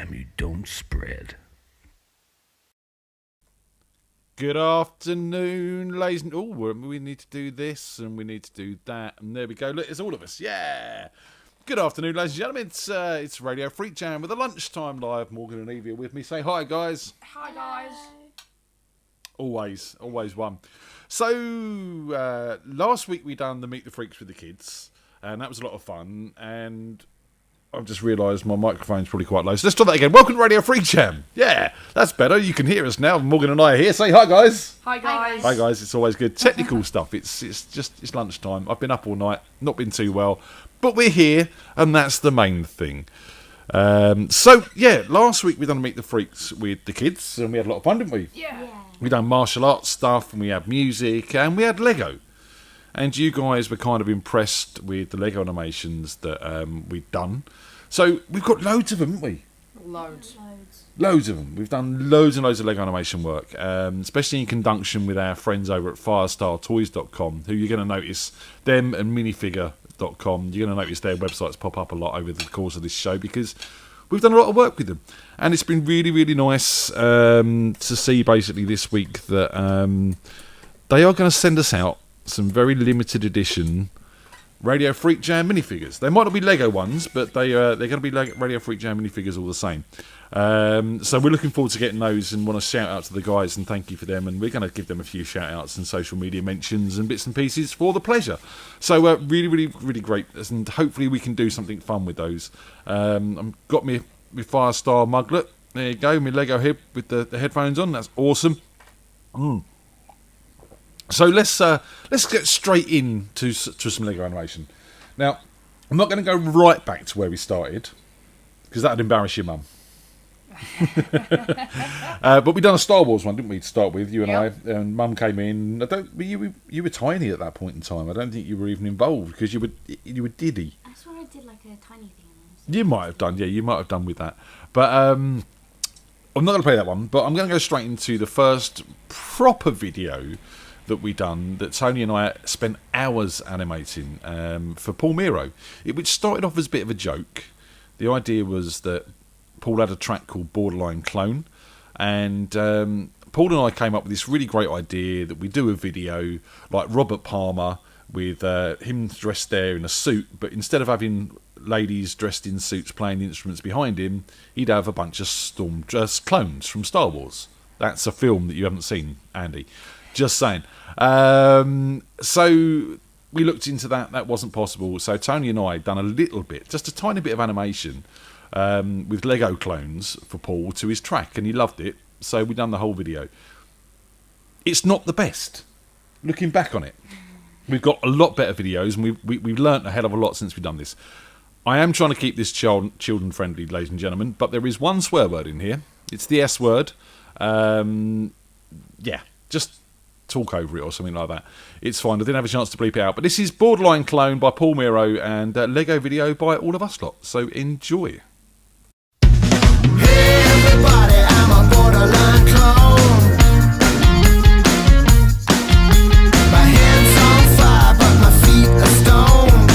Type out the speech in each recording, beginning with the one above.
jam you don't spread. Good afternoon, ladies and... Oh, we need to do this and we need to do that. And there we go. Look, it's all of us. Yeah. Good afternoon, ladies and gentlemen. It's Radio FreakJam with a Lunchtime Live. Morgan and Evie are with me. Say hi, guys. Hi, guys. Always one. So, last week we done the Meet the Freaks with the kids. And that was a lot of fun. And I've just realised my microphone's probably quite low. So let's try that again. Welcome to Radio FreakJam. Yeah, that's better. You can hear us now. Morgan and I are here. Say hi, guys. Hi, guys. Hi, guys. It's always good. Technical stuff. It's lunchtime. I've been up all night. Not been too well. But we're here, and that's the main thing. So, yeah, last week we done Meet the Freaks with the kids, and we had a lot of fun, didn't we? Yeah. We done martial arts stuff, and we had music, and we had Lego. And you guys were kind of impressed with the Lego animations that we'd done. So we've got loads of them, haven't we? Loads of them. We've done loads and loads of Lego animation work, especially in conjunction with our friends over at firestartoys.com, who you're going to notice, them and minifigure.com, you're going to notice their websites pop up a lot over the course of this show because we've done a lot of work with them. And it's been really, really nice to see basically this week that they are going to send us out some very limited edition Radio FreakJam minifigures. They might not be Lego ones, but they're going to be Radio FreakJam minifigures all the same. So we're looking forward to getting those and want to shout out to the guys and thank you for them. And we're going to give them a few shout outs and social media mentions and bits and pieces for the pleasure. So really, really, really great. And hopefully we can do something fun with those. I've got me Firestar muglet. There you go, my Lego head with the headphones on. That's awesome. So let's get straight into some Lego animation. Now, I'm not going to go right back to where we started because that would embarrass your mum. But we done a Star Wars one, didn't we? To start with, you and I, and Mum came in. You were tiny at that point in time. I don't think you were even involved because you were diddy. I swear I did like a tiny thing. You might have done, yeah. You might have done with that, but I'm not going to play that one. But I'm going to go straight into the first proper video that we done that Tony and I spent hours animating for Paul Miro, which started off as a bit of a joke. The idea was that Paul had a track called Borderline Clone, and Paul and I came up with this really great idea that we do a video like Robert Palmer with him dressed there in a suit, but instead of having ladies dressed in suits playing the instruments behind him, he'd have a bunch of clones from Star Wars. That's a film that you haven't seen, Andy. Just saying. So we looked into that. That wasn't possible. So Tony and I done a little bit, just a tiny bit of animation with Lego clones for Paul to his track, and he loved it. So we done the whole video. It's not the best. Looking back on it, we've got a lot better videos, and we've learnt a hell of a lot since we've done this. I am trying to keep this children friendly, ladies and gentlemen, but there is one swear word in here. It's the S word. Just talk over it or something like that. It's fine. I didn't have a chance to bleep it out. But this is Borderline Clone by Paul Miro and Lego video by all of us lot. So enjoy. Hey everybody, I'm a borderline clone. My hands on fire, but my feet are stone.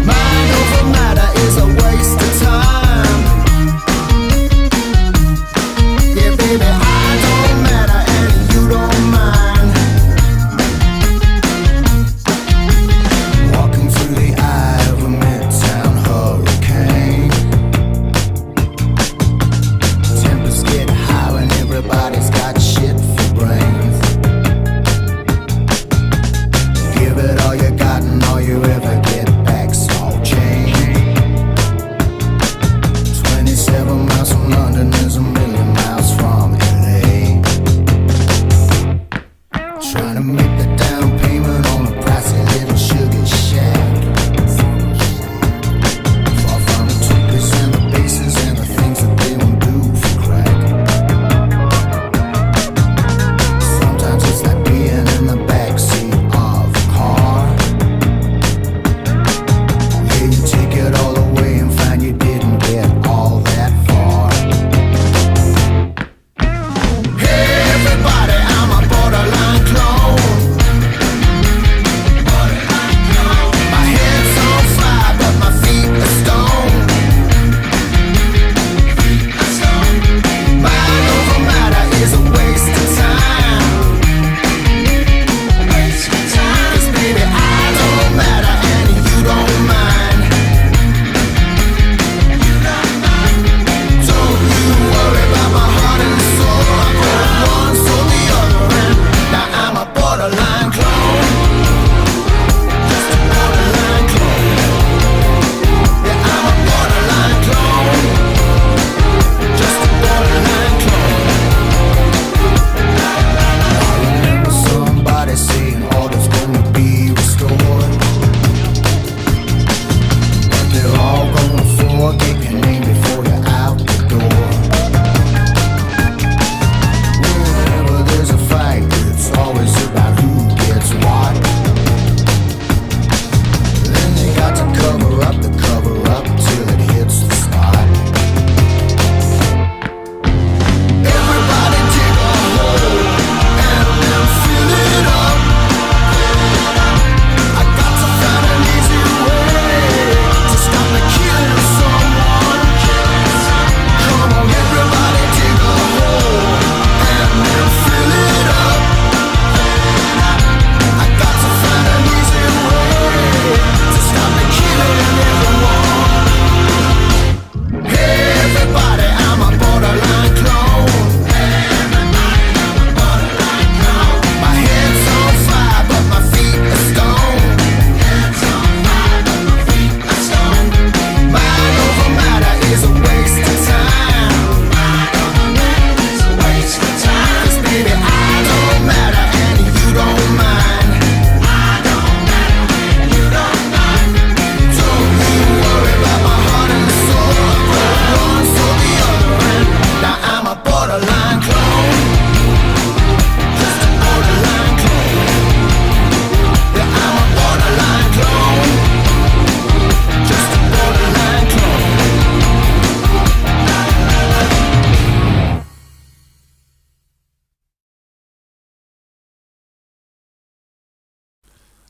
Mind over matter is a waste of time. Yeah, baby, I don't matter and you don't mind. Walking through the eye of a midtown hurricane.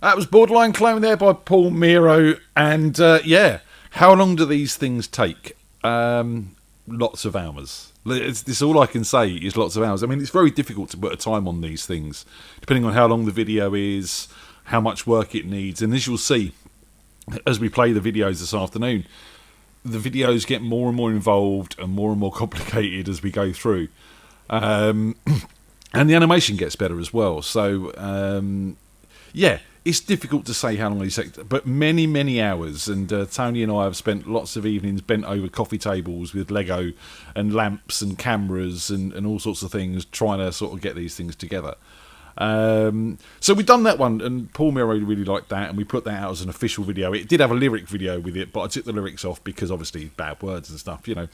That was Borderline Clone there by Paul Miro. And yeah, how long do these things take? Lots of hours. This all I can say is lots of hours. I mean, it's very difficult to put a time on these things, depending on how long the video is, how much work it needs. And as you'll see, as we play the videos this afternoon, the videos get more and more involved and more complicated as we go through. And the animation gets better as well. So, yeah, it's difficult to say how long these take, but many hours. And Tony and I have spent lots of evenings bent over coffee tables with Lego and lamps and cameras and all sorts of things, trying to sort of get these things together. So we've done that one, and Paul Miro really liked that, and we put that out as an official video. It did have a lyric video with it, but I took the lyrics off because obviously bad words and stuff, you know.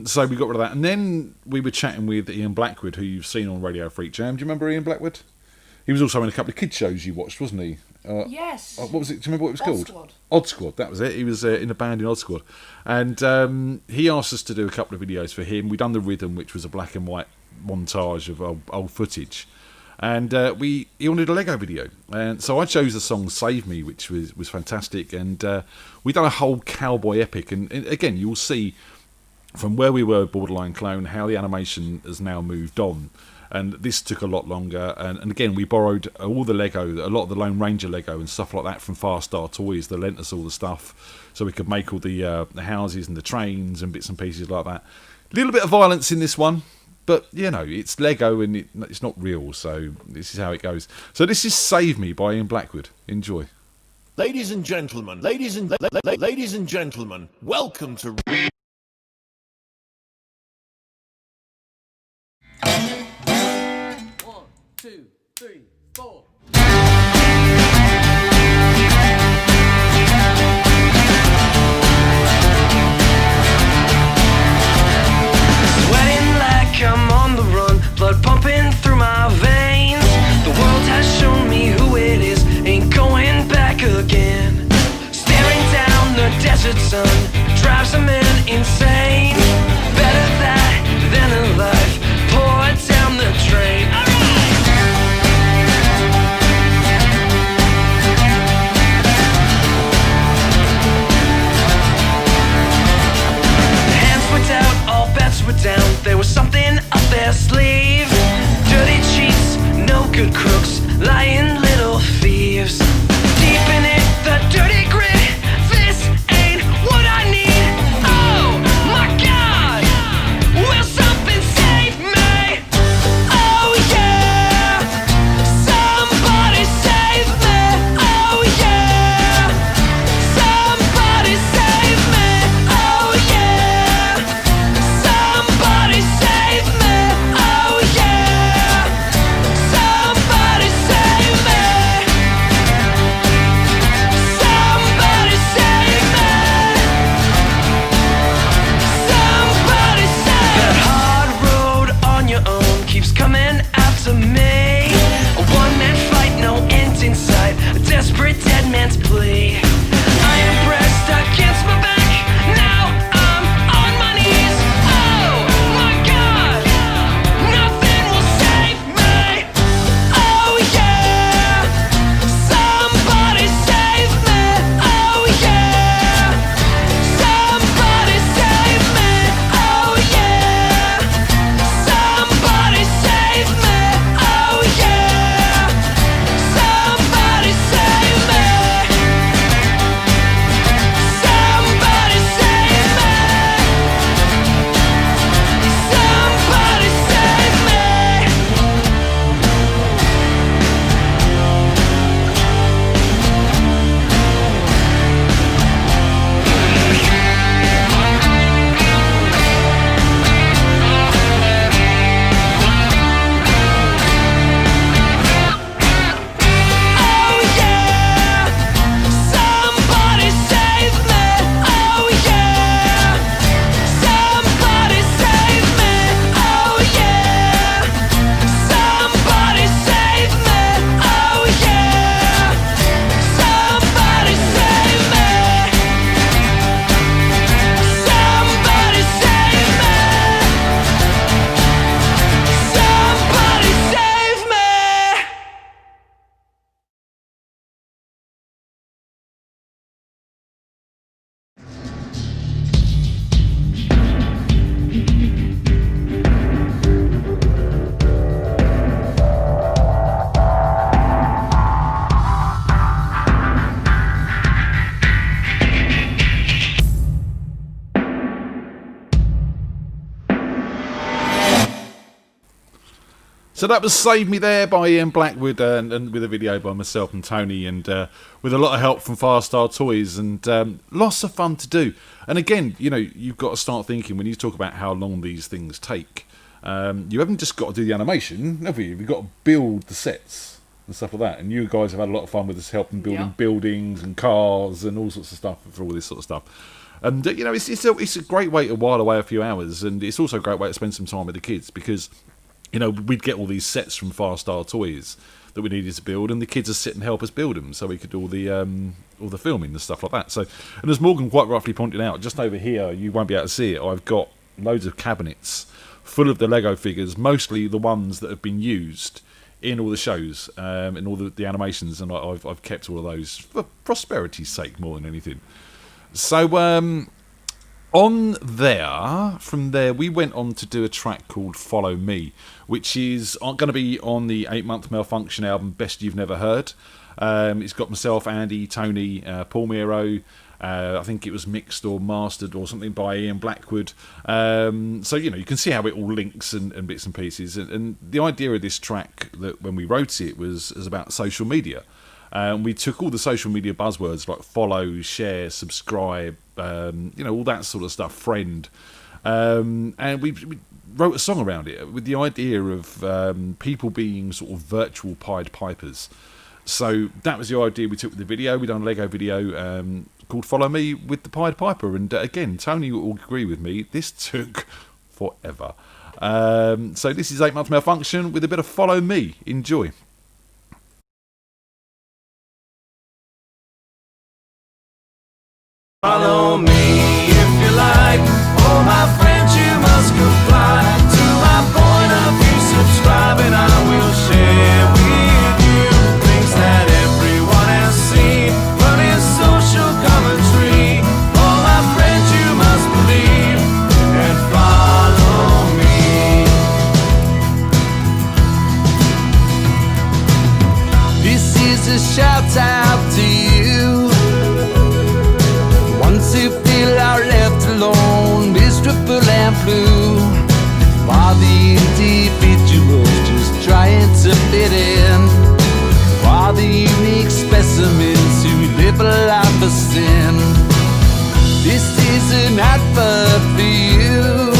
So we got rid of that, and then we were chatting with Ian Blackwood, who you've seen on Radio FreakJam. Do you remember Ian Blackwood? He was also in a couple of kids shows you watched, wasn't he? Yes. What was it? Do you remember what it was called? Squad. Odd Squad, that was it. He was in a band in Odd Squad. And he asked us to do a couple of videos for him. We done the Rhythm, which was a black and white montage of old footage. And he wanted a Lego video. And so I chose the song Save Me, which was fantastic. And we done a whole cowboy epic. And again, you'll see from where we were, Borderline Clone, how the animation has now moved on. And this took a lot longer. And again, we borrowed all the Lego, a lot of the Lone Ranger Lego and stuff like that from Far Star Toys. They lent us all the stuff so we could make all the houses and the trains and bits and pieces like that. A little bit of violence in this one, but you know, it's Lego and it's not real, so this is how it goes. So this is Save Me by Ian Blackwood. Enjoy. Ladies and gentlemen, ladies and gentlemen, welcome to... One, two, three, four. Sweating like I'm on the run, blood pumping through my veins. The world has shown me who it is, ain't going back again. Staring down the desert sun drives a man So that was Save Me There by Ian Blackwood, and with a video by myself and Tony, and with a lot of help from Firestar Toys, and lots of fun to do. And again, you know, you've got to start thinking when you talk about how long these things take. You haven't just got to do the animation, have you? You've got to build the sets and stuff like that. And you guys have had a lot of fun with us helping building buildings and cars and all sorts of stuff for all this sort of stuff. And you know, it's a great way to while away a few hours, and it's also a great way to spend some time with the kids because, you know, we'd get all these sets from Firestar Toys that we needed to build, and the kids would sit and help us build them, so we could do all the filming and stuff like that. So, and as Morgan quite roughly pointed out, just over here, you won't be able to see it, I've got loads of cabinets full of the Lego figures, mostly the ones that have been used in all the shows, in all the animations, and I've kept all of those for prosperity's sake more than anything. So, from there, we went on to do a track called Follow Me, which is going to be on the 8-Month Malfunction album, Best You've Never Heard. It's got myself, Andy, Tony, Paul Miro. I think it was mixed or mastered or something by Ian Blackwood. So, you know, you can see how it all links and bits and pieces. And the idea of this track, that when we wrote it, was about social media. We took all the social media buzzwords like follow, share, subscribe, you know, all that sort of stuff, friend. And we wrote a song around it with the idea of people being sort of virtual Pied Pipers. So that was the idea we took with the video. We done a Lego video called Follow Me with the Pied Piper. And again, Tony will agree with me, this took forever. So this is 8-Month Malfunction with a bit of Follow Me. Enjoy. Follow me if you like. Oh, my friends, you must comply to my point of view. Subscribe and I will share with you things that everyone has seen. Running social commentary. Oh, my friends, you must believe and follow me. This is a shout out to you. Once you feel are left alone, miserable and blue, while the individuals just trying to fit in, while the unique specimens who live a life of sin. This is an advert for you.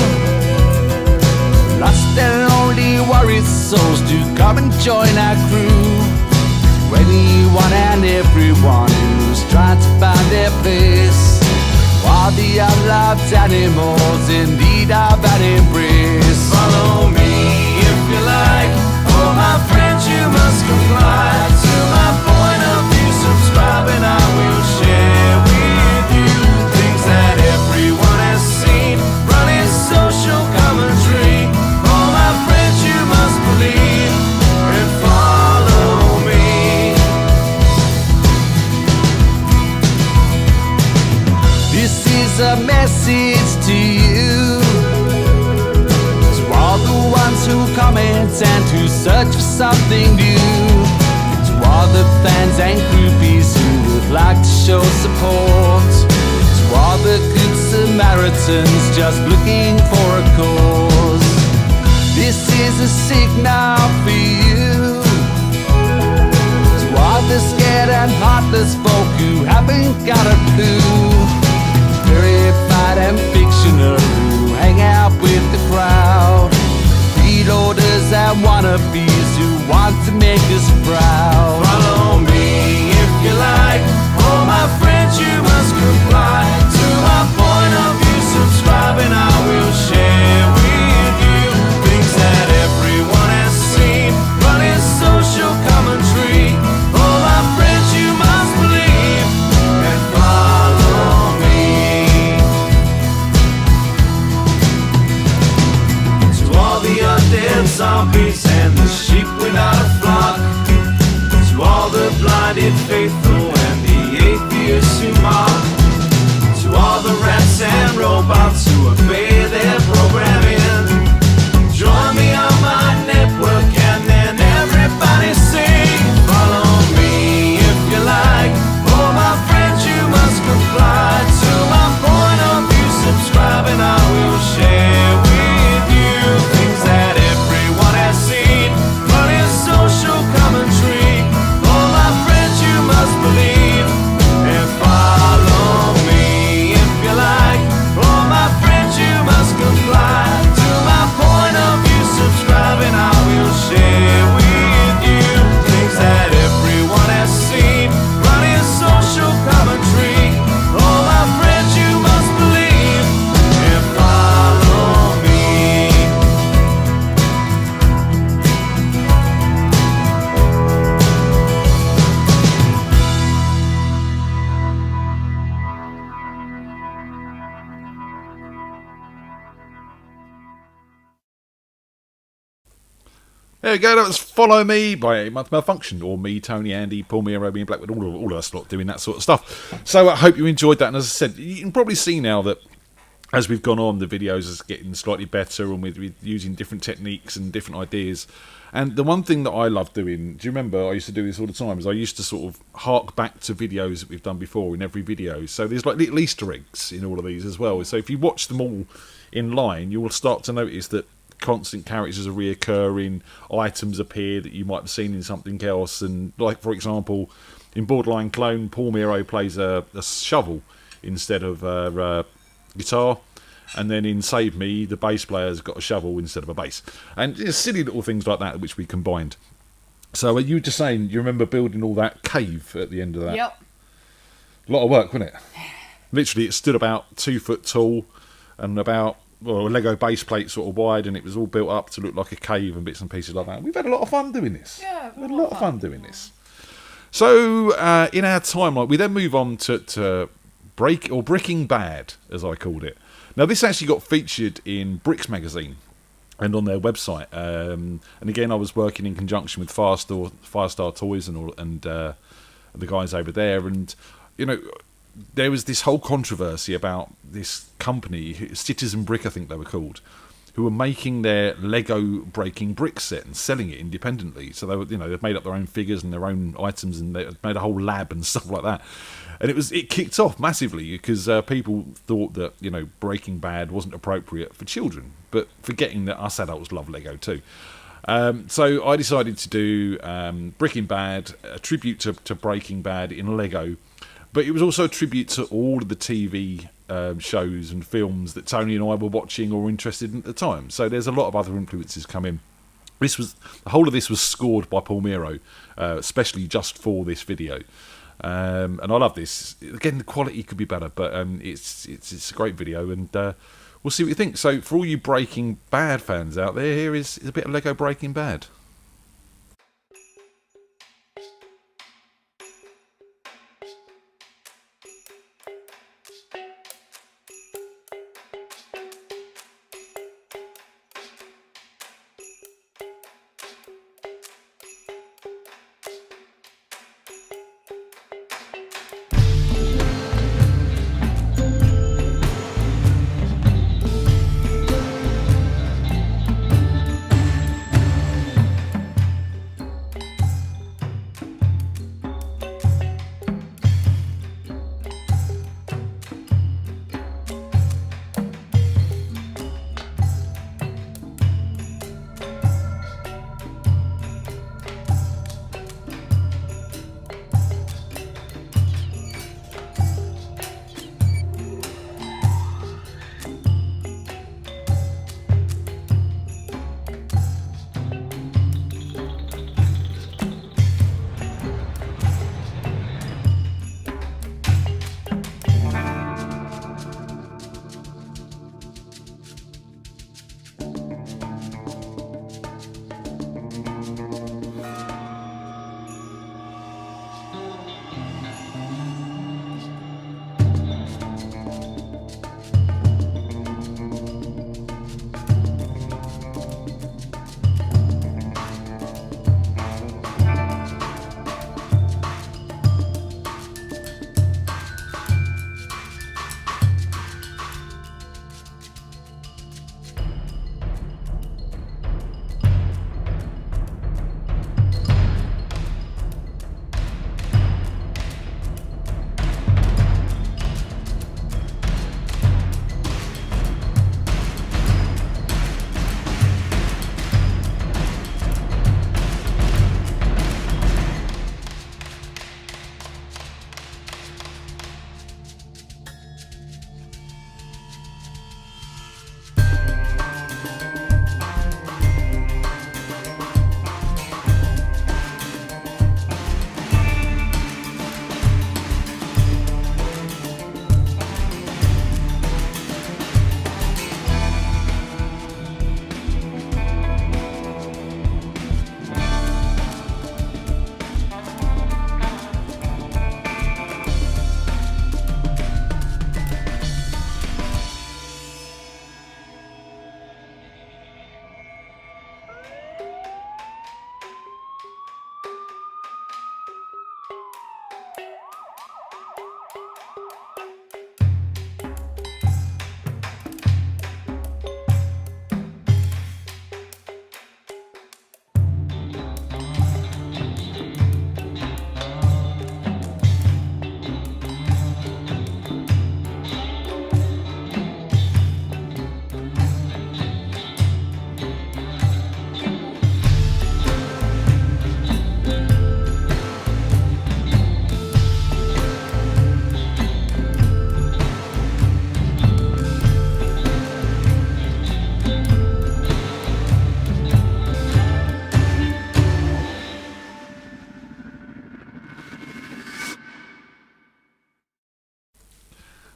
Lost and lonely worried souls to come and join our crew. Anyone and everyone who's trying to find their place, while the unloved animals in need of an embrace. Follow me if you like. Oh, my friends, you must comply to my point of view. Subscribe and I will share with you things that everyone has seen. Running social commentary. Oh, my friends, you must believe and follow me. This is a message to you, to all the ones who comment and who search for something new, to all the fans and groupies who would like to show support, to all the good Samaritans just looking for a cause. This is a signal for you, to all the scared and heartless folk who haven't got a clue, verified and fictional who hang out with the crowd, freeloaders and wannabes who want to make us proud. Follow me if you like. Oh, my friends, you must comply to my point of view. Subscribe and I will share with you things that everyone has seen. Running social commentary. Oh, my friends, you must believe There we go, that was Follow Me by 8 Month Malfunction, or me, Tony, Andy, Paul Miro, me and Blackwood, all of us lot doing that sort of stuff. So I hope you enjoyed that, and as I said, you can probably see now that as we've gone on, the videos are getting slightly better, and we're using different techniques and different ideas. And the one thing that I love doing, do you remember, I used to do this all the time, is I used to sort of hark back to videos that we've done before in every video. So there's like little Easter eggs in all of these as well. So if you watch them all in line, you will start to notice that constant characters are reoccurring, items appear that you might have seen in something else. And like, for example, in Borderline Clone, Paul Miro plays a shovel instead of a guitar. And then in Save Me, the bass player's got a shovel instead of a bass. And just silly little things like that which we combined. So you were just saying, you remember building all that cave at the end of that? Yep. A lot of work, wasn't it? Literally, it stood about 2 foot tall and about a Lego base plate sort of wide, and it was all built up to look like a cave and bits and pieces like that. We've had a lot of fun doing this. Yeah, we've had a lot of fun doing this. So in our timeline, we then move on to Bricking Bad, as I called it. Now, this actually got featured in Bricks magazine and on their website. And again, I was working in conjunction with Firestar Toys and the guys over there. And, you know, there was this whole controversy about this company, Citizen Brick, I think they were called, who were making their Lego breaking brick set and selling it independently. So they were, they've made up their own figures and their own items, and they made a whole lab and stuff like that. And it kicked off massively because people thought that Breaking Bad wasn't appropriate for children, but forgetting that us adults love Lego too. So I decided to do Breaking Bad, a tribute to Breaking Bad in Lego, but it was also a tribute to all of the TV shows and films that Tony and I were watching or interested in at the time. So there's a lot of other influences come in. The whole of this was scored by Paul Miro, especially just for this video. And I love this. Again, the quality could be better, but it's a great video, and we'll see what you think. So for all you Breaking Bad fans out there, here is a bit of Lego Breaking Bad.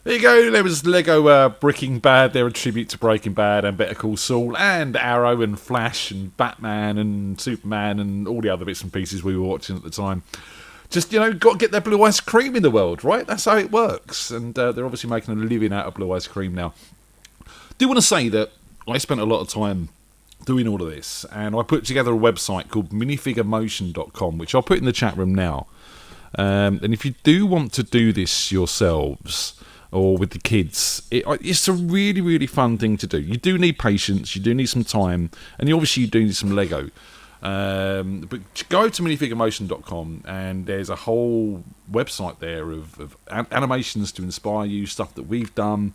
There you go. There was Lego Breaking Bad. They're a tribute to Breaking Bad and Better Call Saul and Arrow and Flash and Batman and Superman and all the other bits and pieces we were watching at the time. Just, got to get their blue ice cream in the world, right? That's how it works. And they're obviously making a living out of blue ice cream now. Do want to say that I spent a lot of time doing all of this, and I put together a website called minifiguremotion.com, which I'll put in the chat room now. And if you do want to do this yourselves or with the kids, it's a really, really fun thing to do. You do need patience, you do need some time, and you do need some Lego. But go to minifiguremotion.com, and there's a whole website there of animations to inspire you, stuff that we've done,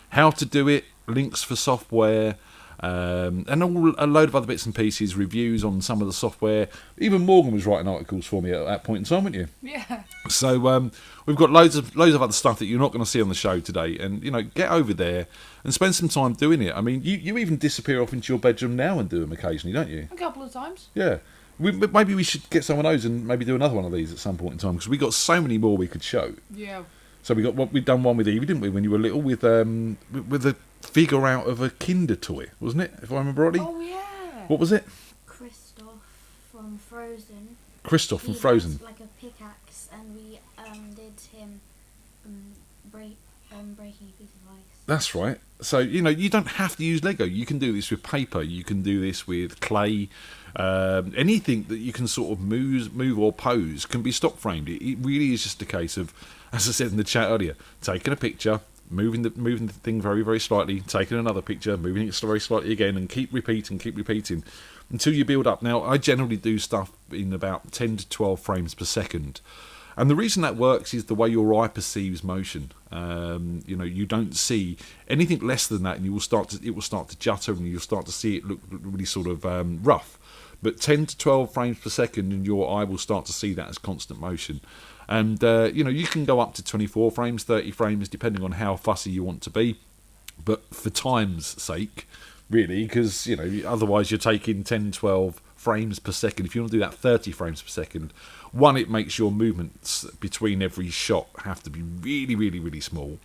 how to do it, links for software, and a load of other bits and pieces, reviews on some of the software. Even Morgan was writing articles for me at that point in time, weren't you? Yeah. So we've got loads of other stuff that you're not going to see on the show today, and get over there and spend some time doing it. I mean, you even disappear off into your bedroom now and do them occasionally, don't you? A couple of times. Yeah. Maybe we should get some of those and maybe do another one of these at some point in time, because we got so many more we could show. Yeah. So we'd done one with Evie, didn't we, when you were little, with a figure out of a Kinder toy, wasn't it? If I remember rightly. Oh yeah. What was it? Christoph from Frozen. Christoph from He Frozen. had, like a pickaxe, and we did him breaking a piece of ice. That's right. So, you don't have to use Lego. You can do this with paper. You can do this with clay. Anything that you can sort of move or pose can be stock framed. It really is just a case of, as I said in the chat earlier, taking a picture, moving the thing very, very slightly, taking another picture, moving it very slightly again, and keep repeating until you build up. Now, I generally do stuff in about 10 to 12 frames per second. And the reason that works is the way your eye perceives motion. You don't see anything less than that, and it will start to jutter, and you'll start to see it look really sort of rough. But 10 to 12 frames per second, and your eye will start to see that as constant motion. And you can go up to 24 frames, 30 frames, depending on how fussy you want to be. But for time's sake, really, because otherwise you're taking 10, 12 frames per second. If you want to do that 30 frames per second, one, it makes your movements between every shot have to be really, really, really small,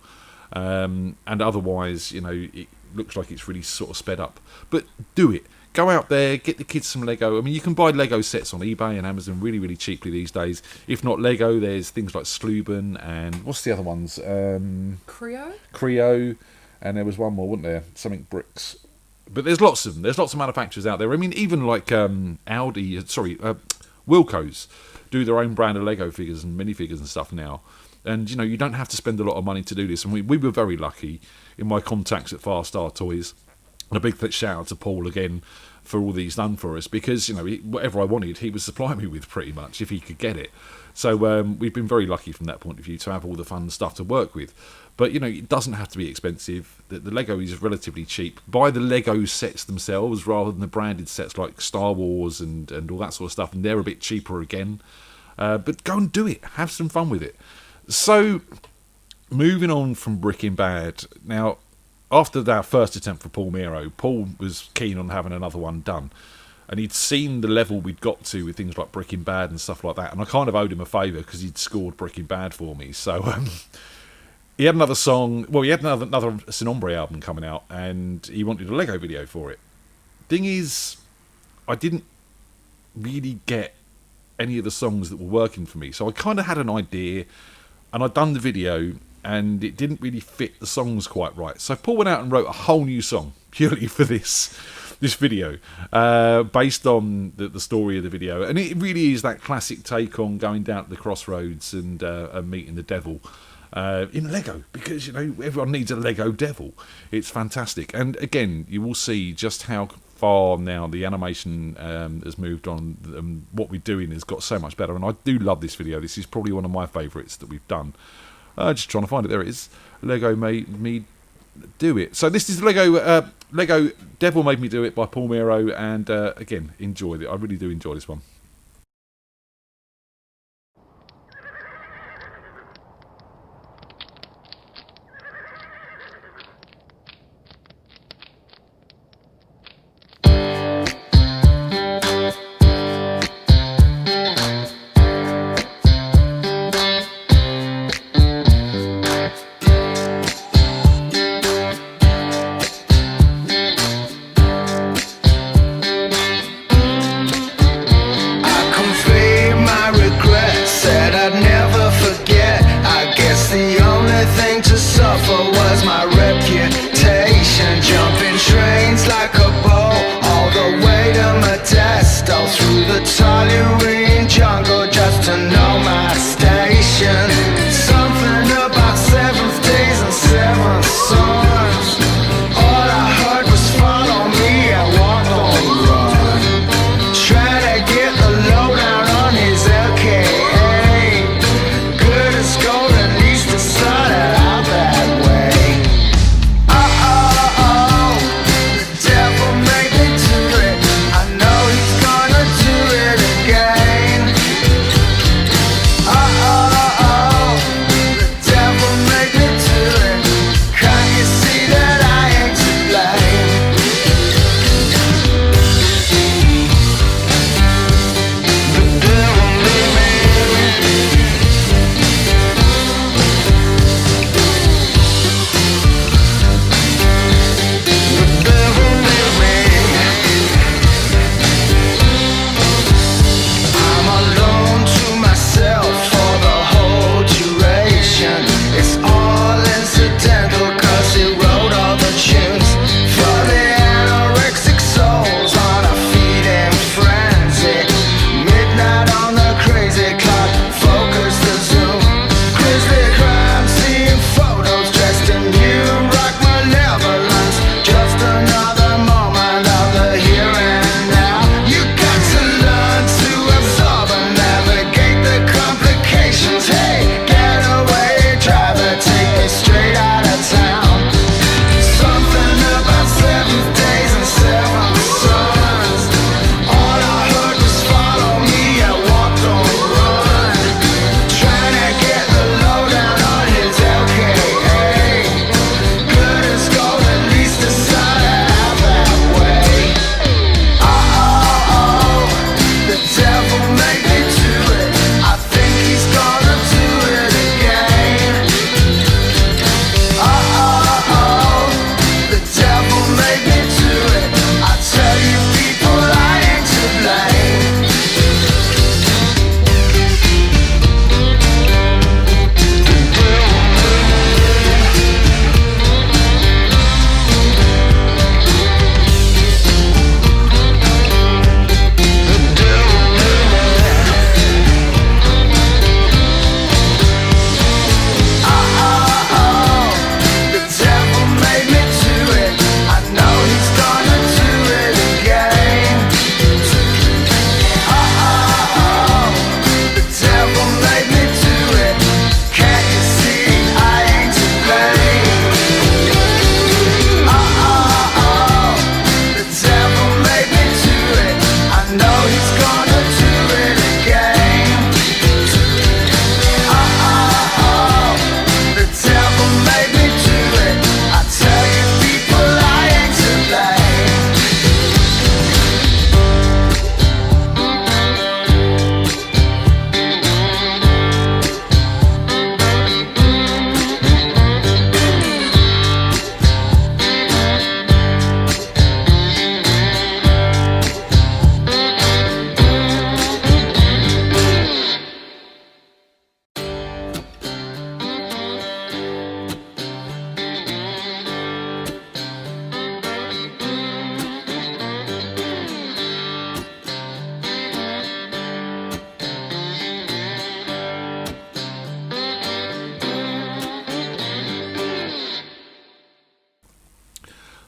and otherwise, it looks like it's really sort of sped up. But do it. Go out there, get the kids some Lego. I mean, you can buy Lego sets on eBay and Amazon really, really cheaply these days. If not Lego, there's things like Sluben and what's the other ones? Creo, and there was one more, wasn't there? Something Bricks. But there's lots of them. There's lots of manufacturers out there. I mean, even like Wilco's do their own brand of Lego figures and minifigures and stuff now. And, you don't have to spend a lot of money to do this. And we were very lucky in my contacts at Far Star Toys. And a big shout out to Paul again for all these done for us, because whatever I wanted he was supplying me with pretty much if he could get it. So we've been very lucky from that point of view to have all the fun stuff to work with. But it doesn't have to be expensive. The Lego is relatively cheap. Buy the Lego sets themselves rather than the branded sets like Star Wars and all that sort of stuff, and they're a bit cheaper again. But go and do it. Have some fun with it. So moving on from Breaking Bad now. After that first attempt for Paul Miro, Paul was keen on having another one done. And he'd seen the level we'd got to with things like Breaking Bad and stuff like that. And I kind of owed him a favour because he'd scored Breaking Bad for me. So he had another song. Well, he had another Sin Hombre album coming out, and he wanted a Lego video for it. Thing is, I didn't really get any of the songs that were working for me. So I kind of had an idea, and I'd done the video, and it didn't really fit the songs quite right. So Paul went out and wrote a whole new song purely for this video, based on the story of the video. And it really is that classic take on going down to the crossroads and meeting the devil in Lego, because everyone needs a Lego devil. It's fantastic. And again, you will see just how far now the animation has moved on. What we're doing has got so much better, and I do love this video. This is probably one of my favourites that we've done. Just trying to find it. There it is. Lego Made Me Do It. So this is Lego Devil Made Me Do It by Paul Miro, and again, enjoy it. I really do enjoy this one.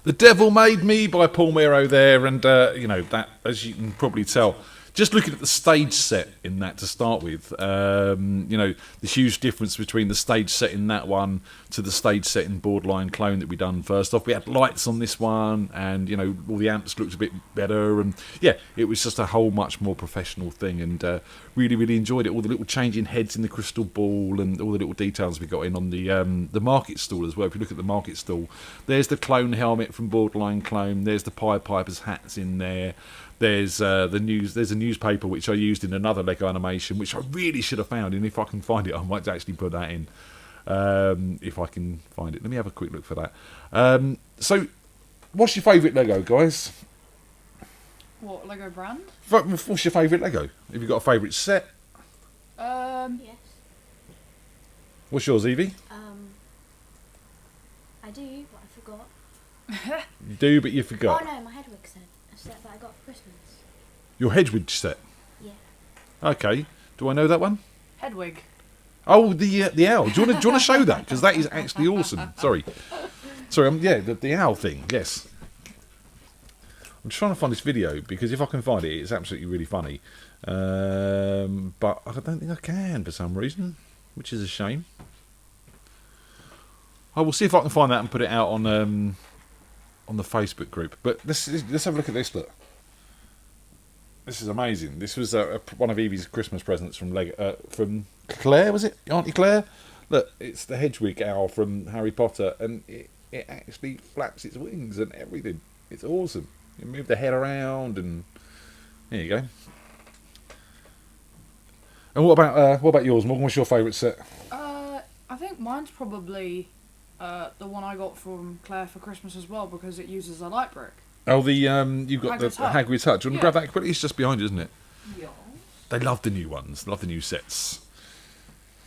The Devil Made Me by Paul Miro there, and that, as you can probably tell, just looking at the stage set in that to start with, the huge difference between the stage set in that one to the stage set in Borderline Clone that we done first off. We had lights on this one, and all the amps looked a bit better, and yeah, it was just a whole much more professional thing, and really, really enjoyed it. All the little changing heads in the crystal ball, and all the little details we got in on the market stall as well. If you look at the market stall, there's the clone helmet from Borderline Clone. There's the Pied Piper's hats in there. There's There's a newspaper which I used in another Lego animation, which I really should have found, and if I can find it, I might actually put that in. If I can find it, let me have a quick look for that. So, what's your favourite Lego, guys? What Lego brand? What's your favourite Lego? Have you got a favourite set? Yes. What's yours, Evie? I do, but I forgot. You do, but you forgot. Oh no, my Hedwig set. A set that I got for Christmas. Your Hedwig set. Yeah. Okay. Do I know that one? Hedwig. Oh, the owl. Do you want to show that? Because that is actually awesome. Sorry. The owl thing. Yes. I'm just trying to find this video because if I can find it, it's absolutely really funny. But I don't think I can for some reason, which is a shame. I will see if I can find that and put it out on the Facebook group. But let's have a look at this. Look. This is amazing. This was one of Evie's Christmas presents from from Claire, was it? Auntie Claire? Look, it's the Hedwig owl from Harry Potter, and it actually flaps its wings and everything. It's awesome. You move the head around, and there you go. And what about yours, Morgan? What's your favourite set? I think mine's probably the one I got from Claire for Christmas as well, because it uses a light brick. Oh, you've got Hagrid's the Hut. Hagrid's Hut. Do you want to grab that quickly? It's just behind you, isn't it? Yeah. They love the new ones. Love the new sets.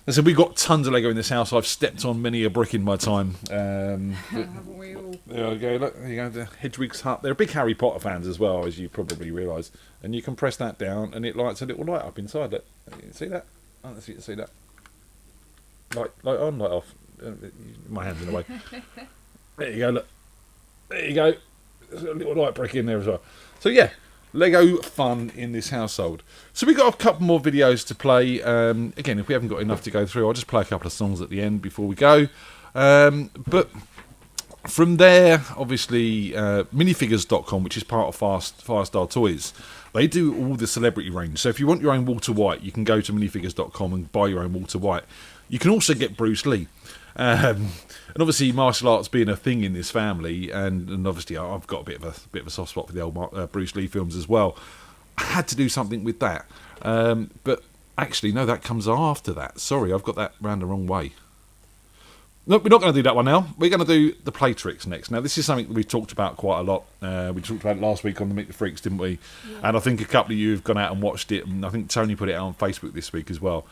And so we've got tons of Lego in this house. I've stepped on many a brick in my time. Haven't we all? There we go. Look, there you go. The Hedwig's Hut. They're big Harry Potter fans as well, as you probably realise. And you can press that down, and it lights a little light up inside it. See that? Oh, let's see that. Light on, light off. My hand's in the way. There you go. Look. There you go. There's a little light brick in there as well. So yeah, Lego fun in this household. So we've got a couple more videos to play. Again, if we haven't got enough to go through, I'll just play a couple of songs at the end before we go. But from there, obviously, minifigures.com, which is part of Firestar Toys, they do all the celebrity range. So if you want your own Walter White, you can go to minifigures.com and buy your own Walter White. You can also get Bruce Lee. And obviously martial arts being a thing in this family, and obviously I've got a bit of a soft spot for the old Bruce Lee films as well. I had to do something with that, but actually no, that comes after that. Sorry, I've got that round the wrong way. No, we're not going to do that one now. We're going to do the play tricks next. Now, this is something that we've talked about quite a lot. We talked about it last week on the Meet the Freaks, didn't we? Yeah. And I think a couple of you have gone out and watched it, and I think Tony put it out on Facebook this week as well.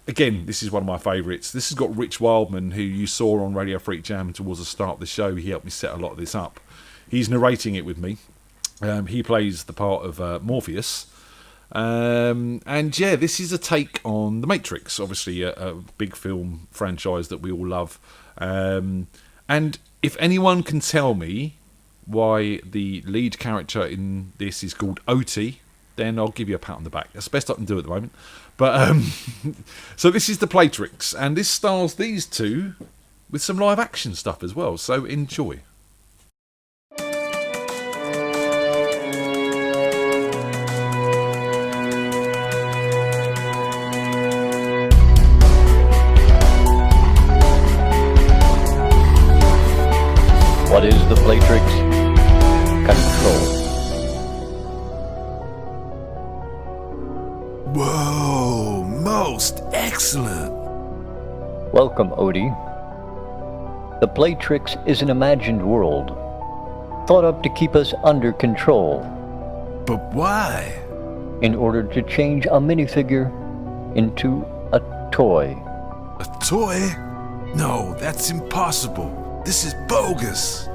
Again, this is one of my favourites. This has got Rich Wildman, who you saw on Radio FreakJam towards the start of the show. He helped me set a lot of this up. He's narrating it with me. He plays the part of Morpheus. And yeah, this is a take on The Matrix, obviously a big film franchise that we all love. And if anyone can tell me why the lead character in this is called OT, then I'll give you a pat on the back. That's the best I can do at the moment. But so this is the play tricks, and this stars these two with some live action stuff as well. So enjoy. What is the play tricks? Control. Whoa, most excellent. Welcome, Odie. The play tricks is an imagined world, thought up to keep us under control. But why? In order to change a minifigure into a toy. A toy? No, that's impossible. This is bogus.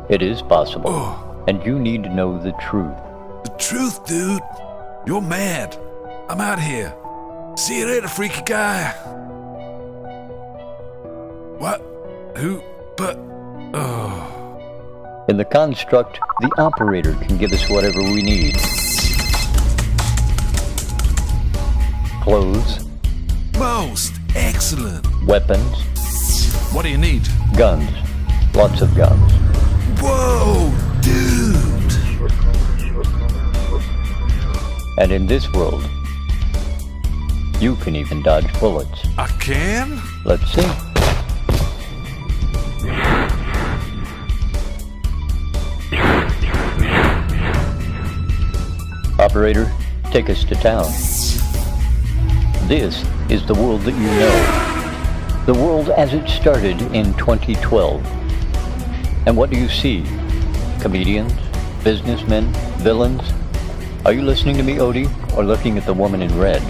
It is possible, Oh. and you need to know the truth. The truth, dude. You're mad. I'm out here. See you later, freaky guy. What? Who? But, In the construct, the operator can give us whatever we need. Clothes, most excellent. weapons, What do you need? guns. Lots of guns. Whoa, dude! And in this world, you can even dodge bullets. I can? Let's see. Operator, take us to town. This is the world that you know. The world as it started in 2012. And what do you see? Comedians? Businessmen? Villains? Are you listening to me, Odie, or looking at the woman in red?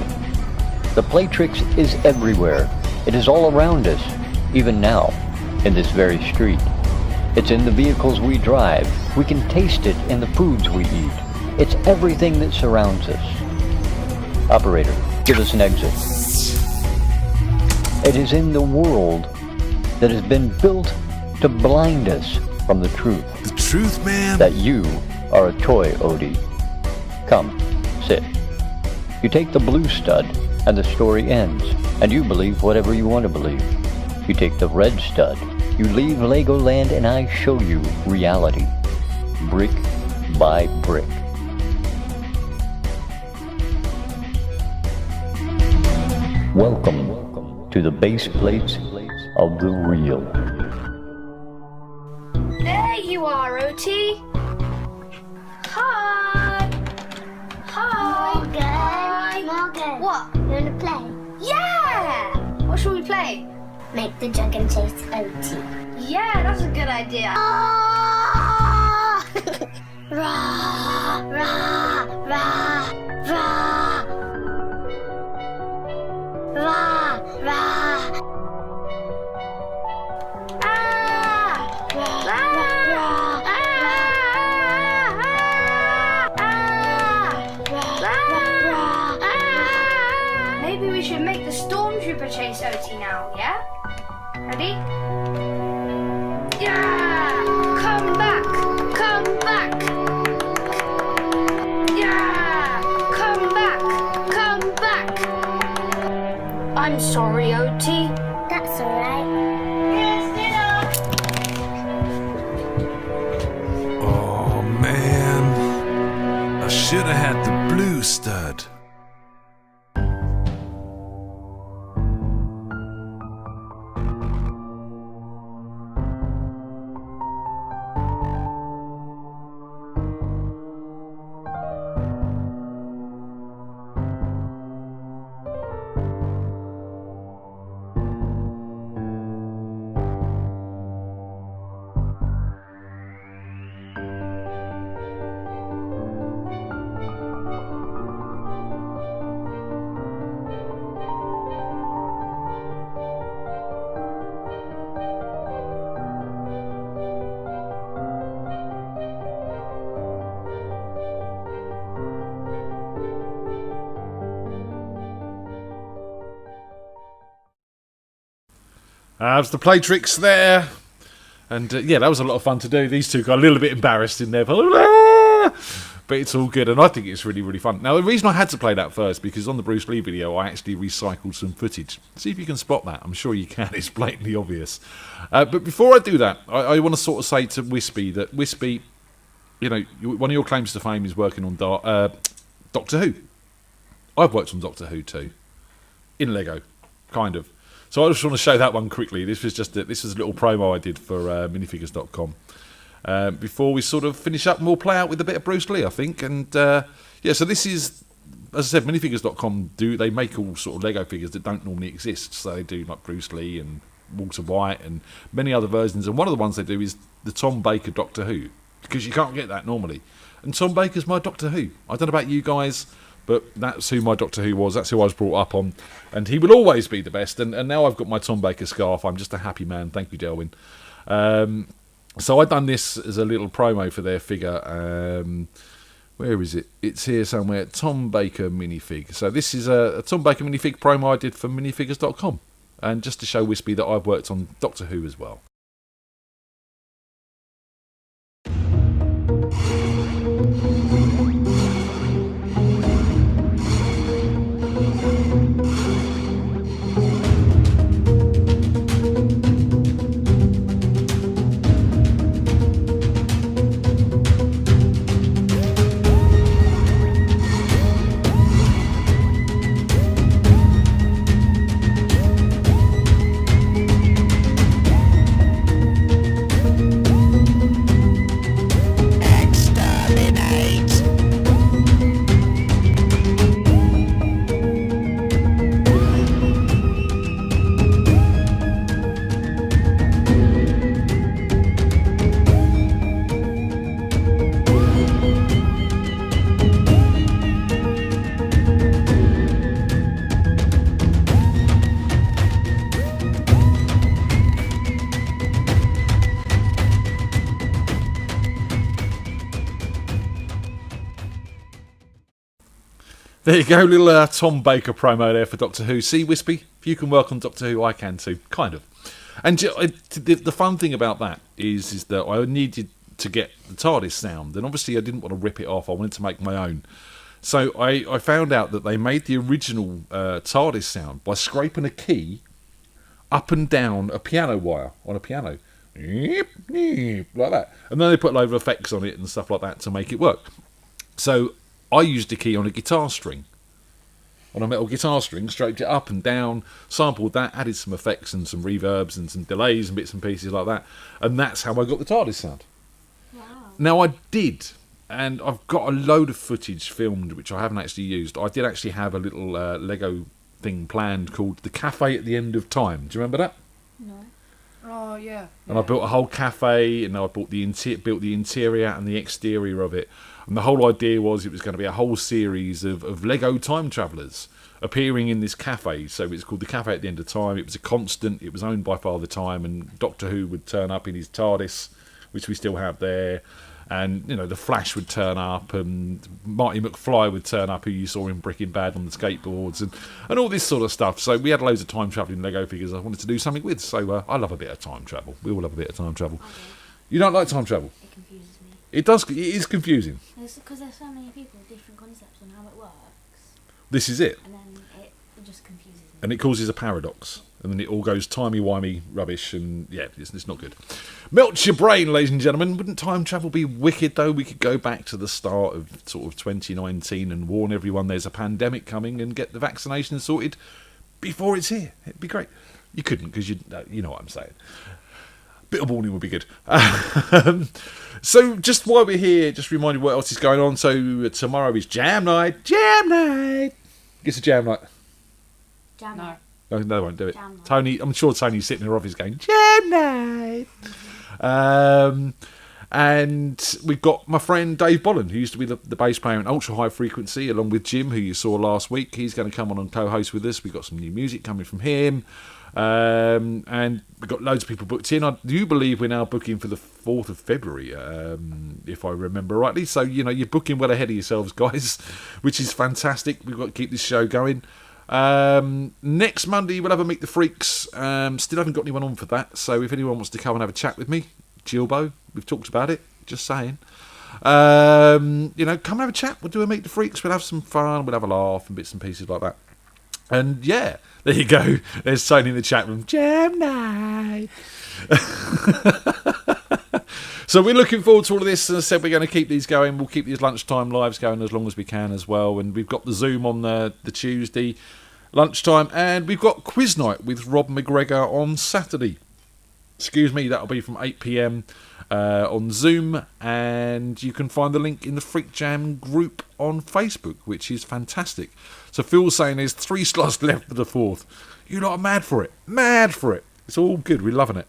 The Playtrix is everywhere. It is all around us, even now, in this very street. It's in the vehicles we drive. We can taste it in the foods we eat. It's everything that surrounds us. Operator, give us an exit. It is in the world that has been built to blind us from the truth. The truth, man? That you are a toy, Odie. Come, sit. You take the blue stud, and the story ends, and you believe whatever you want to believe. You take the red stud, you leave Legoland, and I show you reality, brick by brick. Welcome to the base plates of the real. There you are, OT. Hi. Hi. Morgan. Morgan. What? You wanna play? Yeah. What should we play? Make the dragon chase OT. Yeah, that's a good idea. Ah! Rah, rah, rah, rah. Rah, rah. Ah! Rah, rah, rah, Maybe we should make the stormtrooper chase OT now, yeah? Ready? Yeah! Come back! Come back! Yeah! Come back! Come back! I'm sorry, OT. That's alright. Here's dinner! Oh, man. I should have had the blue stud. There's the Playtrix there. And yeah, that was a lot of fun to do. These two got a little bit embarrassed in there. But it's all good. And I think it's really, really fun. Now, the reason I had to play that first, because on the Bruce Lee video, I actually recycled some footage. See if you can spot that. I'm sure you can. It's blatantly obvious. But before I do that, I want to sort of say to Wispy that Wispy, you know, one of your claims to fame is working on Doctor Who. I've worked on Doctor Who too. In Lego. Kind of. So I just want to show that one quickly. This was a little promo I did for minifigures.com. Before we sort of finish up, and we'll play out with a bit of Bruce Lee, I think. And yeah, so this is, as I said, minifigures.com they make all sort of Lego figures that don't normally exist. So they do like Bruce Lee and Walter White and many other versions. And one of the ones they do is the Tom Baker Doctor Who, because you can't get that normally. And Tom Baker's my Doctor Who. I don't know about you guys, but that's who my Doctor Who was. That's who I was brought up on. And he will always be the best. And now I've got my Tom Baker scarf. I'm just a happy man. Thank you, Delwyn. So I've done this as a little promo for their figure. Where is it? It's here somewhere. Tom Baker minifig. So this is a Tom Baker minifig promo I did for minifigures.com. And just to show Wispy that I've worked on Doctor Who as well. There you go, little Tom Baker promo there for Doctor Who. See, Wispy, if you can work on Doctor Who, I can too, kind of. And the fun thing about that is that I needed to get the TARDIS sound, and obviously I didn't want to rip it off. I wanted to make my own. So I found out that they made the original TARDIS sound by scraping a key up and down a piano wire on a piano. Like that. And then they put a load of effects on it and stuff like that to make it work. So I used a key on a guitar string. On a metal guitar string, straightened it up and down, sampled that, added some effects and some reverbs and some delays and bits and pieces like that. And that's how I got the TARDIS sound. Wow. Now I did, and I've got a load of footage filmed which I haven't actually used. I did actually have a little Lego thing planned called The Cafe at the End of Time. Do you remember that? No. Oh, yeah. And I built a whole cafe, and I built the interior and the exterior of it. And the whole idea was it was going to be a whole series of Lego time travellers appearing in this cafe. So it's called The Cafe at the End of Time. It was a constant. It was owned by Father Time, and Doctor Who would turn up in his TARDIS, which we still have there. And, you know, the Flash would turn up, and Marty McFly would turn up, who you saw in Breaking Bad on the skateboards, and all this sort of stuff. So we had loads of time travelling Lego figures I wanted to do something with. So I love a bit of time travel. We all love a bit of time travel. Okay. You don't like time travel? It confuses me. It does. It is confusing. Because there's so many people with different concepts on how it works, This is it. and then it just confuses me. And it causes a paradox. And then it all goes timey-wimey rubbish, and yeah, it's not good. Melt your brain, ladies and gentlemen. Wouldn't time travel be wicked, though? We could go back to the start of sort of 2019 and warn everyone there's a pandemic coming and get the vaccination sorted before it's here. It'd be great. You couldn't, because you know what I'm saying. Bit of warning would be good. So just while we're here, just remind you what else is going on. So tomorrow is Jam Night. Jam Night! It's a Jam Night. Jam. No. No, they won't do it. Jam night. Tony, I'm sure Tony's sitting in her office going, Jam Night! And we've got my friend Dave Bolland, who used to be the bass player in Ultra High Frequency, along with Jim, who you saw last week. He's going to come on and co-host with us. We've got some new music coming from him. And we've got loads of people booked in. I do believe we're now booking for the 4th of February, if I remember rightly. So, you know, you're booking well ahead of yourselves, guys, which is fantastic. We've got to keep this show going. Next Monday we'll have a Meet the Freaks. Still haven't got anyone on for that, so if anyone wants to come and have a chat with me, Gilbo, we've talked about it, just saying. You know, come and have a chat. We'll do a Meet the Freaks. We'll have some fun. We'll have a laugh and bits and pieces like that. And yeah, there you go. There's Tony in the chat room. Jam Night. So we're looking forward to all of this. As I said, we're going to keep these going. We'll keep these lunchtime lives going as long as we can as well. And we've got the Zoom on the Tuesday lunchtime. And we've got quiz night with Rob McGregor on Saturday. Excuse me, that'll be from 8 p.m. On Zoom. And you can find the link in the FreakJam group on Facebook, which is fantastic. So Phil's saying there's 3 slots left for the 4th. You lot are mad for it. Mad for it. It's all good. We're loving it.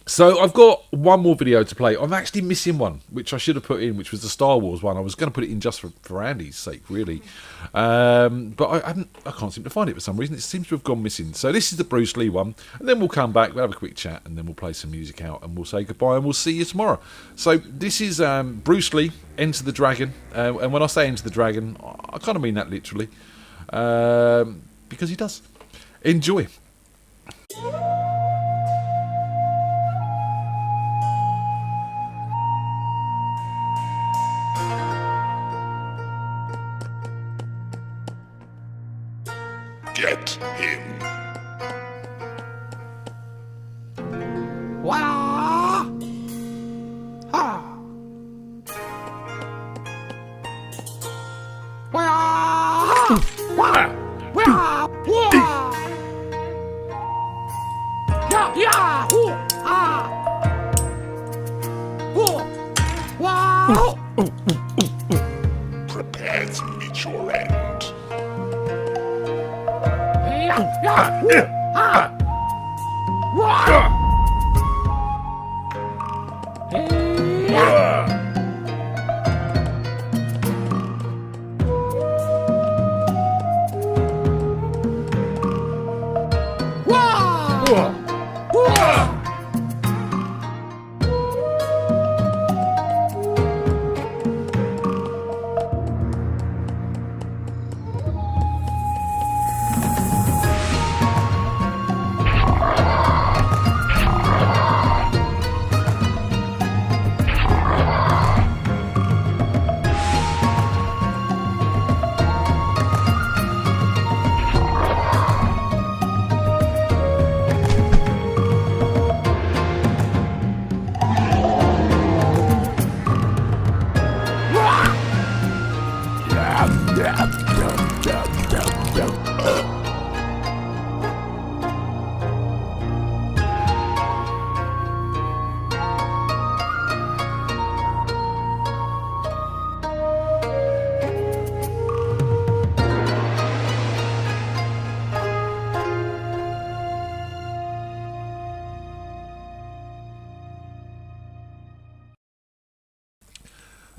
So I've got one more video to play. I'm actually missing one, which I should have put in, which was the Star Wars one. I was going to put it in just for Andy's sake, really. But I can't seem to find it for some reason. It seems to have gone missing. So this is the Bruce Lee one. And then we'll come back, we'll have a quick chat, and then we'll play some music out, and we'll say goodbye, and we'll see you tomorrow. So this is Bruce Lee, Enter the Dragon. And when I say Enter the Dragon, I kind of mean that literally. Because he does. Enjoy. Get him. Wah! Ha! Wah! Wah! Wah! Wah! Yeah! Yeah! Ooh! Ah! Ooh! Wah! Prepare to meet your end. Yeah! Yeah! Ah! Wah!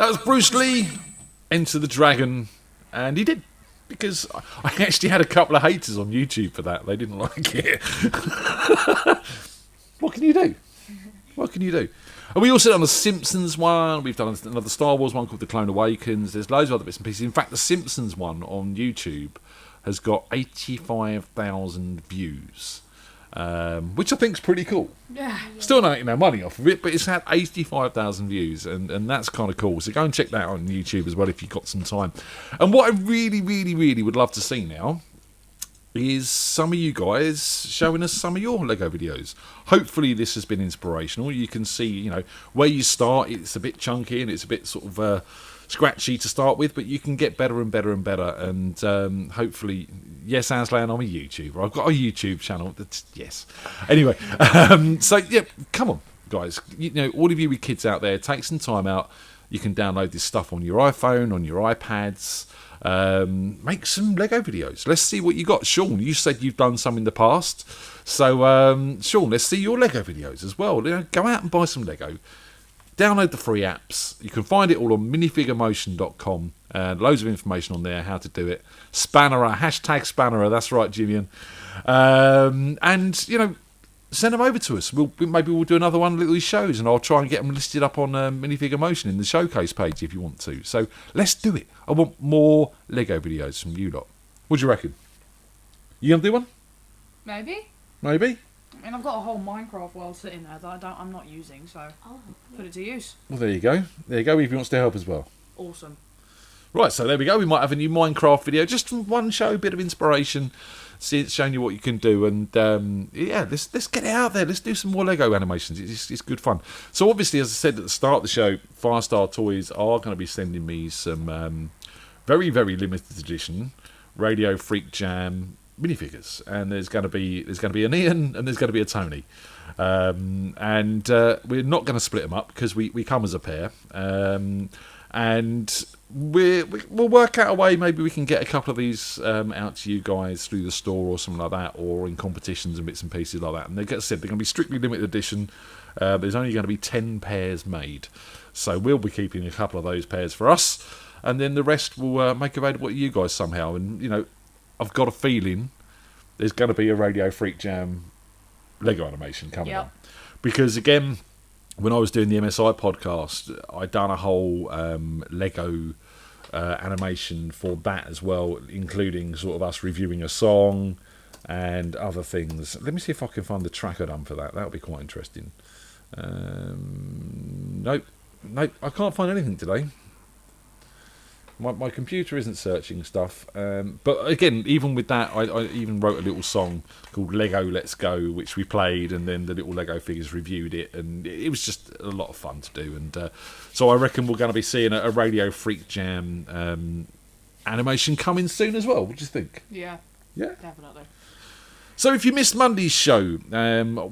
That was Bruce Lee, Enter the Dragon, and he did. Because I actually had a couple of haters on YouTube for that. They didn't like it. What can you do? What can you do? And we also done the Simpsons one. We've done another Star Wars one called The Clone Awakens. There's loads of other bits and pieces. In fact, the Simpsons one on YouTube has got 85,000 views, which I think is pretty cool. Yeah. Still not making no money off of it, but it's had 85,000 views, and that's kind of cool. So go and check that out on YouTube as well if you've got some time. And what I really, really, really would love to see now is some of you guys showing us some of your Lego videos. Hopefully this has been inspirational. You can see, you know, where you start, it's a bit chunky and it's a bit sort of scratchy to start with, but you can get better and better and better. And hopefully, yes, Aslan, I'm a YouTuber. I've got a YouTube channel. That's, yes. Anyway, so yeah, come on, guys. You know, all of you with kids out there, take some time out. You can download this stuff on your iPhone, on your iPads. Make some Lego videos. Let's see what you got. Sean, you said you've done some in the past. So, Sean, let's see your Lego videos as well. You know, go out and buy some Lego. Download the free apps. You can find it all on minifiguremotion.com. Loads of information on there, how to do it. Spannerer, #Spannerer, that's right, Julian. And, you know, send them over to us. Maybe we'll do another one of these shows, and I'll try and get them listed up on Minifigure Motion in the showcase page if you want to. So let's do it. I want more Lego videos from you lot. What do you reckon? You gonna do one? Maybe. Maybe. I mean, I've got a whole Minecraft world sitting there that I'm not using, so put it to use. Well, there you go. There you go. If he wants to help as well. Awesome. Right, so there we go. We might have a new Minecraft video just from one show, bit of inspiration. See, it's showing you what you can do, and yeah, let's get it out there. Let's do some more Lego animations. It's good fun. So obviously, as I said at the start of the show, Firestar Toys are going to be sending me some very, very limited edition Radio FreakJam minifigures, and there's going to be an Ian and there's going to be a Tony, and we're not going to split them up because we come as a pair, and we'll work out a way. Maybe we can get a couple of these out to you guys through the store or something like that, or in competitions and bits and pieces like that. And like I said, they're going to be strictly limited edition. There's only going to be 10 pairs made, so we'll be keeping a couple of those pairs for us, and then the rest will make available to you guys somehow. And you know, I've got a feeling there's going to be a Radio FreakJam Lego animation coming up, because again, when I was doing the MSI podcast, I'd done a whole Lego animation for that as well, including sort of us reviewing a song and other things. Let me see if I can find the track I done for that. That'll be quite interesting. Nope, I can't find anything today. My computer isn't searching stuff, but again, even with that, I even wrote a little song called Lego Let's Go, which we played, and then the little Lego figures reviewed it, and it was just a lot of fun to do. And so I reckon we're going to be seeing a Radio FreakJam animation coming soon as well. What do you think? Yeah, definitely. So if you missed Monday's show,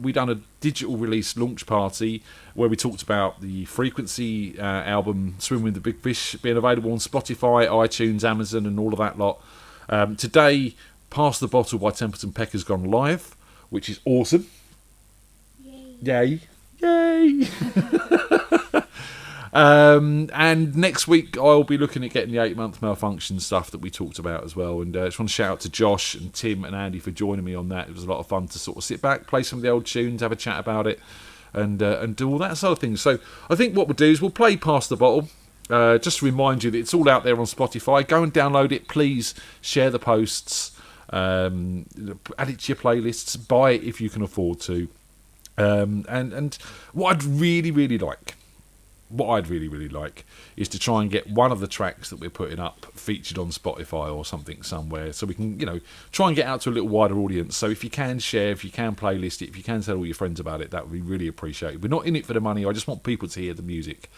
we done a digital release launch party where we talked about the Frequency album Swim with the Big Fish being available on Spotify, iTunes, Amazon and all of that lot. Today, Pass the Bottle by Templeton Peck has gone live, which is awesome. Yay. And next week I'll be looking at getting the 8-month malfunction stuff that we talked about as well, and I just want to shout out to Josh and Tim and Andy for joining me on that. It was a lot of fun to sort of sit back, play some of the old tunes, have a chat about it, and do all that sort of thing. So I think what we'll do is we'll play Pass the Bottle, just to remind you that it's all out there on Spotify. Go and download it, please. Share the posts, add it to your playlists, buy it if you can afford to, and what I'd really like is to try and get one of the tracks that we're putting up featured on Spotify or something somewhere, so we can, you know, try and get out to a little wider audience. So if you can share, if you can playlist it, if you can tell all your friends about it, that would be really appreciated. We're not in it for the money. I just want people to hear the music,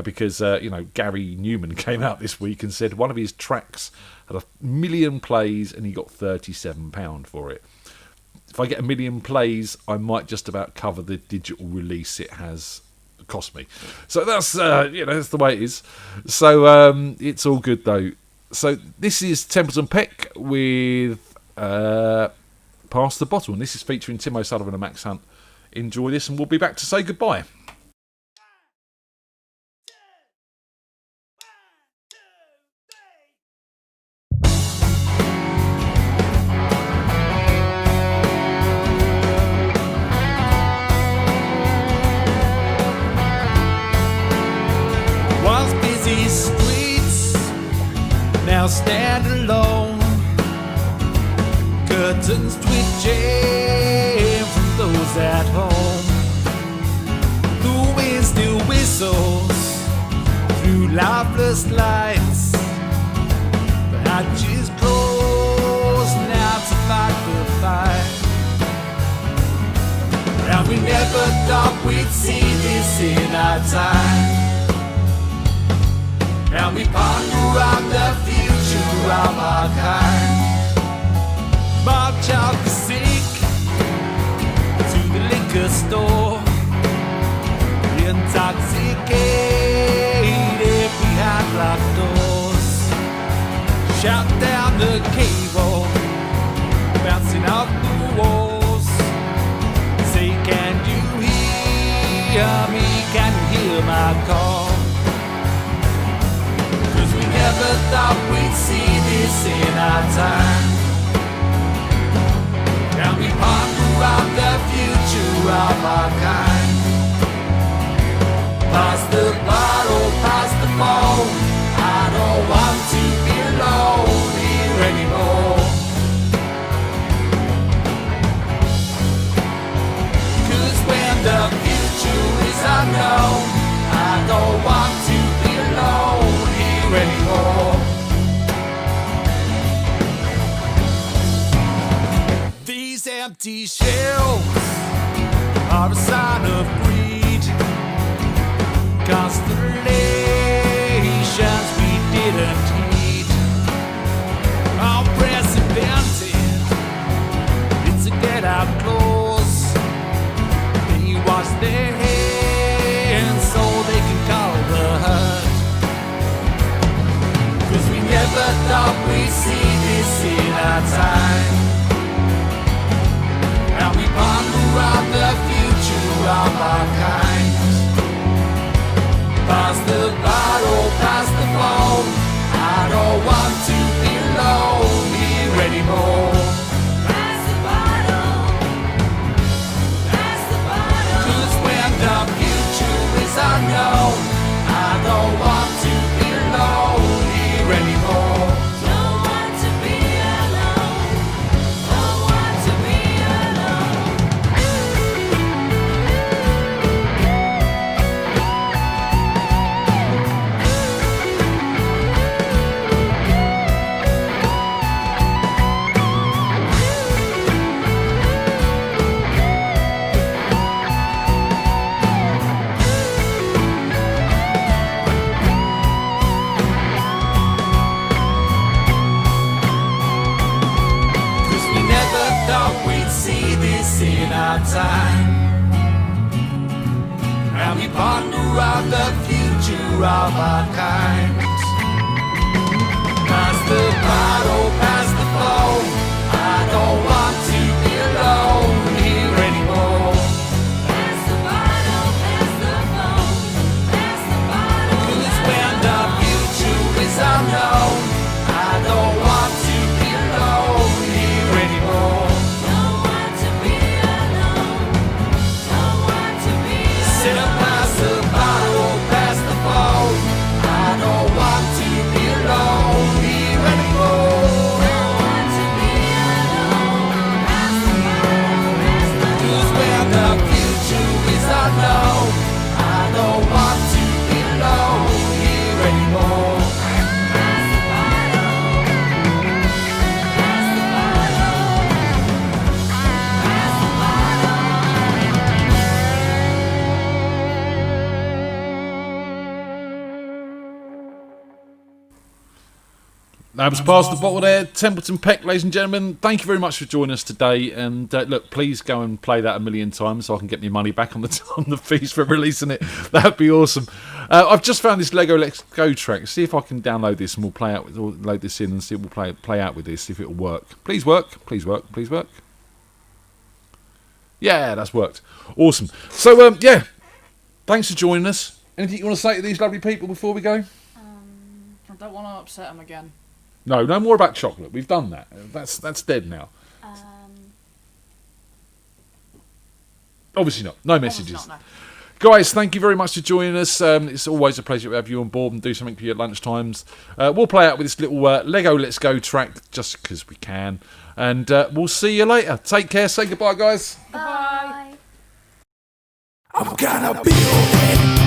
because you know, Gary Newman came out this week and said one of his tracks had 1 million plays and he got £37 for it. If I get 1 million plays, I might just about cover the digital release it has cost me. So that's you know, that's the way it is. So it's all good though. So this is Templeton Peck with Pass the Bottle, and this is featuring Tim O'Sullivan and Max Hunt. Enjoy this, and we'll be back to say goodbye. lifeless lights. The hatches closed now to fight the fight. And we never thought we'd see this in our time. And we ponder on the future of our kind. March out the sick to the liquor store, intoxicated behind locked doors. Shout down the cable, bouncing off the walls. Say, can you hear me? Can you hear my call? 'Cause we never thought we'd see this in our time. And we ponder on the future of our kind. Pass the bottle, pass the phone. I don't want to be alone here anymore. 'Cause when the future is unknown, I don't want to be alone here anymore. These empty shells are a sign of greed. Constellations we didn't need. Our precedented, it's a get-out clause. They wash their hands so they can call the hurt. 'Cause we never thought we'd see this in our time. And we ponder on the future of our kind. Pass the bottle, pass the phone. I don't want to be alone here anymore. Pass the bottle, pass the bottle. 'Cause when the future is unknown, I don't want to be alone here anymore. Don't want to be alone. Don't want to be alone. In our time, and we ponder on the future of our kind. Pass the bottle, pass the phone. I don't want to be alone here anymore. Pass the bottle, pass the phone. Pass the bottle. 'Cause when the future is unknown, I don't want to be alone here anymore. Pass the bottle, pass the phone. I don't want to be alone here anymore. Don't want to be alone. Pass the bottle, pass the phone. 'Cause when the future is unknown, I don't want to be alone here anymore. Pass the bottle, pass the bottle, pass the bottle. That was Pass the Bottle there. Templeton Peck, ladies and gentlemen, thank you very much for joining us today. And look, please go and play that a million times so I can get my money back on the fees for releasing it. That'd be awesome. I've just found this Lego Let's Go track. See if I can download this and we'll play out. Or load this in and see if we'll play out with this. See if it'll work. Please work. Please work. Please work. Yeah, that's worked. Awesome. So yeah, thanks for joining us. Anything you want to say to these lovely people before we go? I don't want to upset them again. No more about chocolate. We've done that. That's dead now. Obviously not. No messages. Obviously not, no. Guys, thank you very much for joining us. It's always a pleasure to have you on board and do something for you at lunchtimes. We'll play out with this little Lego Let's Go track just because we can. And we'll see you later. Take care. Say goodbye, guys. Bye. I'm gonna build it.